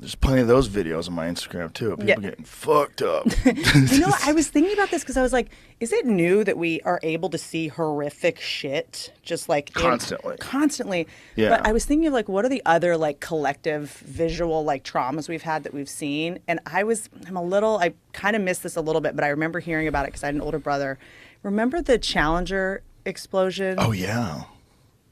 There's plenty of those videos on my Instagram too. People getting fucked up. I was thinking about this because I was like, is it new that we are able to see horrific shit just like constantly? Yeah. But I was thinking of like, what are the other like collective visual like traumas we've had that we've seen? And I kind of missed this a little bit, but I remember hearing about it because I had an older brother. Remember the Challenger explosion? Oh yeah.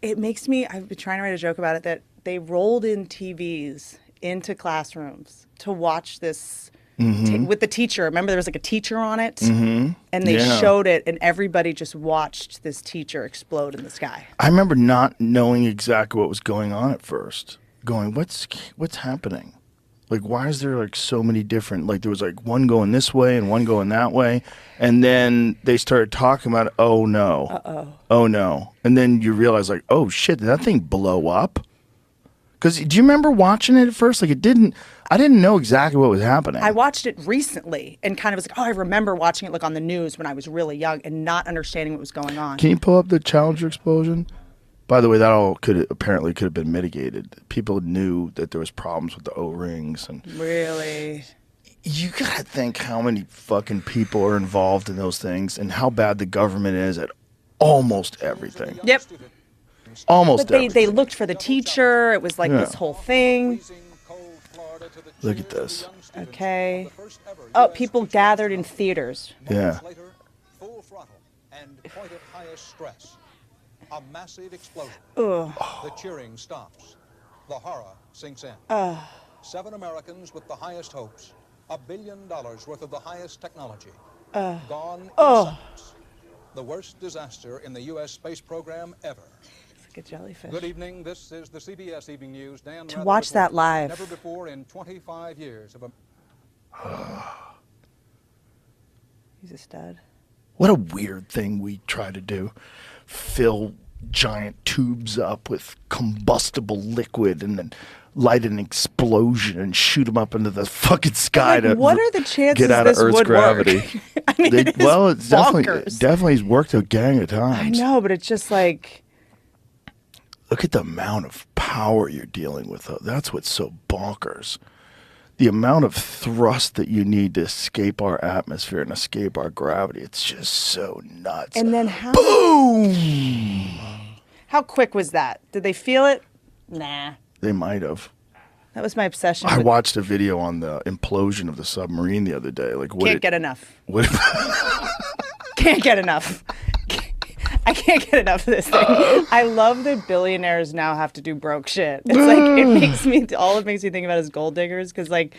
It makes me, I've been trying to write a joke about it, that they rolled in TVs into classrooms to watch this with the teacher. Remember there was like a teacher on it? And they showed it and everybody just watched this teacher explode in the sky. I remember not knowing exactly what was going on at first. Going, what's happening? Like, why is there like so many different, like there was like one going this way and one going that way. And then they started talking about, oh no. Oh no. And then you realize like, oh shit, did that thing blow up? Because do you remember watching it at first? Like I didn't know exactly what was happening. I watched it recently and kind of was like, oh, I remember watching it like on the news when I was really young and not understanding what was going on. Can you pull up the Challenger explosion? By the way, that all apparently could have been mitigated. People knew that there was problems with the O-rings and really. You gotta think how many fucking people are involved in those things and how bad the government is at almost everything. Yep. Almost everything. They looked for the teacher. It was like this whole thing. Look at this. Okay. Oh, people gathered in theaters. Yeah. Full throttle and point of highest stress. A massive explosion. The cheering stops. The horror sinks in. 7 Americans with the highest hopes. $1 billion worth of the highest technology. Gone in seconds. The worst disaster in the U.S. space program ever. It's like a jellyfish. Good evening. This is the CBS Evening News. Dan to watch that live. Never before in 25 years of He's a stud. What a weird thing we try to do. Fill giant tubes up with combustible liquid and then light an explosion and shoot them up into the fucking sky to what are the chances get out this of Earth's would gravity. Work? I mean, it's definitely worked a gang of times. I know, but it's just like, look at the amount of power you're dealing with. That's what's so bonkers. The amount of thrust that you need to escape our atmosphere and escape our gravity. It's just so nuts. And then how? Boom! How quick was that? Did they feel it? Nah. They might have. That was my obsession. I watched a video on the implosion of the submarine the other day. Like, can't get enough. What? Can't get enough. I can't get enough of this thing. I love that billionaires now have to do broke shit. It's like all it makes me think about is gold diggers, because like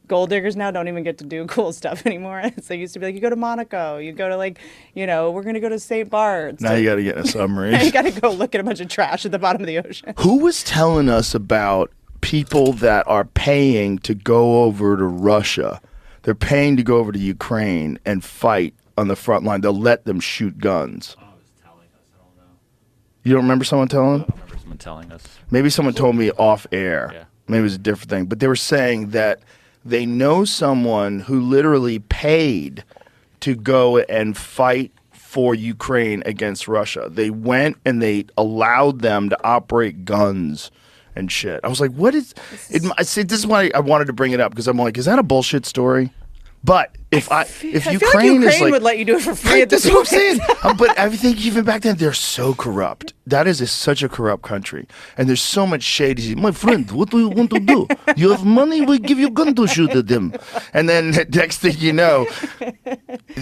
gold diggers now don't even get to do cool stuff anymore. So it used to be like, you go to Monaco, you go to like, we're gonna go to St. Bart's. Now you got to get in a submarine. Now you got to go look at a bunch of trash at the bottom of the ocean. Who was telling us about people that are paying to go over to Russia? They're paying to go over to Ukraine and fight on the front line. They'll let them shoot guns. You don't remember someone telling? I don't remember someone telling us. Maybe someone told me off air. Yeah. Maybe it was a different thing. But they were saying that they know someone who literally paid to go and fight for Ukraine against Russia. They went and they allowed them to operate guns and shit. I was like, what is it? This is why I wanted to bring it up, because I'm like, is that a bullshit story? But if Ukraine is like, would let you do it for free at this that's what I'm point. saying. But I think even back then they're so corrupt. That is such a corrupt country, and there's so much shady. My friend, what do you want to do? You have money, we give you a gun to shoot at them. And then next thing you know,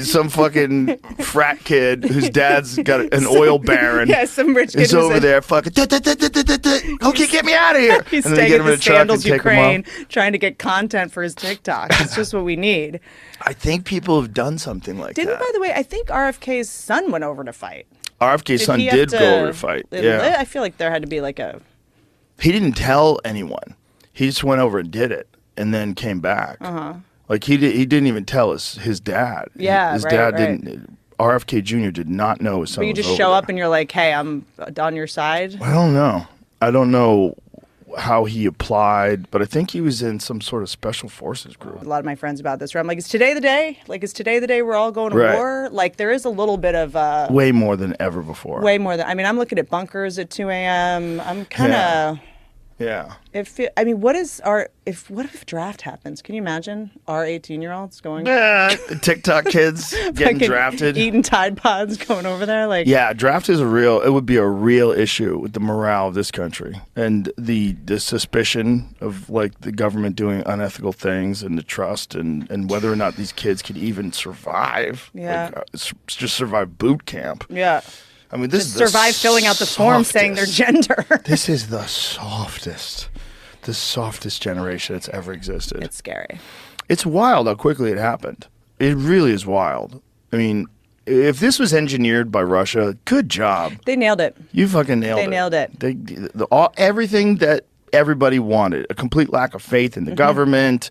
some fucking frat kid whose dad's got an oil baron. Yeah, some rich kid is over there fucking. Okay, get me out of here. He's and then staying get at him in the a truck and Sandals take him Ukraine, off. trying to get content for his TikTok. It's just what we need. I think people have done something like that. By the way, I think RFK's son went over to fight. RFK's son did go over to fight. Yeah. I feel like there had to be like a... He didn't tell anyone. He just went over and did it and then came back. Like he didn't even tell his dad. Yeah, his right, dad right. didn't. RFK Jr. did not know his son But you was just over show there. up and you're like, hey, I'm on your side? I don't know. I don't know how he applied, but I think he was in some sort of special forces group. A lot of my friends about this, where I'm like, is today the day? Like, is today the day we're all going to Right. war? Like, there is a little bit of... way more than ever before. Way more than... I mean, I'm looking at bunkers at 2 a.m. I'm kind of... Yeah. I mean, what if draft happens? Can you imagine our 18-year-olds going TikTok kids getting fucking drafted. eating Tide Pods, going over there? Like, Yeah, draft is it would be a real issue with the morale of this country and the suspicion of like the government doing unethical things and the trust and whether or not these kids could even survive. Yeah. Like, just survive boot camp. yeah. I mean, this Just is the survive filling out the form saying their gender. This is the softest generation that's ever existed. It's scary. It's wild how quickly it happened. It really is wild. I mean, if this was engineered by Russia, good job. They nailed it. You fucking nailed it. They nailed it. Everything that everybody wanted. A complete lack of faith in the government.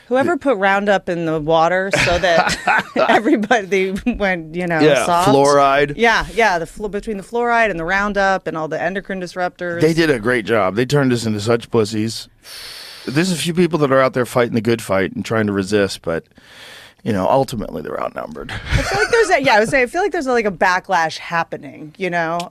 Whoever put Roundup in the water so that everybody went, soft. Fluoride. Yeah, between the fluoride and the Roundup and all the endocrine disruptors. They did a great job. They turned us into such pussies. There's a few people that are out there fighting the good fight and trying to resist, but ultimately they're outnumbered. I feel like I feel like there's like a backlash happening,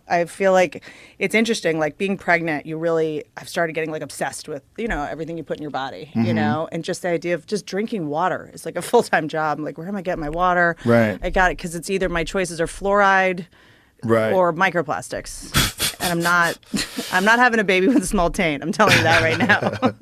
I feel like it's interesting, like being pregnant, I've started getting like obsessed with, everything you put in your body, and just the idea of just drinking water is like a full-time job. I'm like, where am I getting my water? Right. I got it because it's either my choices are fluoride Right. or microplastics. And I'm not having a baby with a small taint. I'm telling you that right now.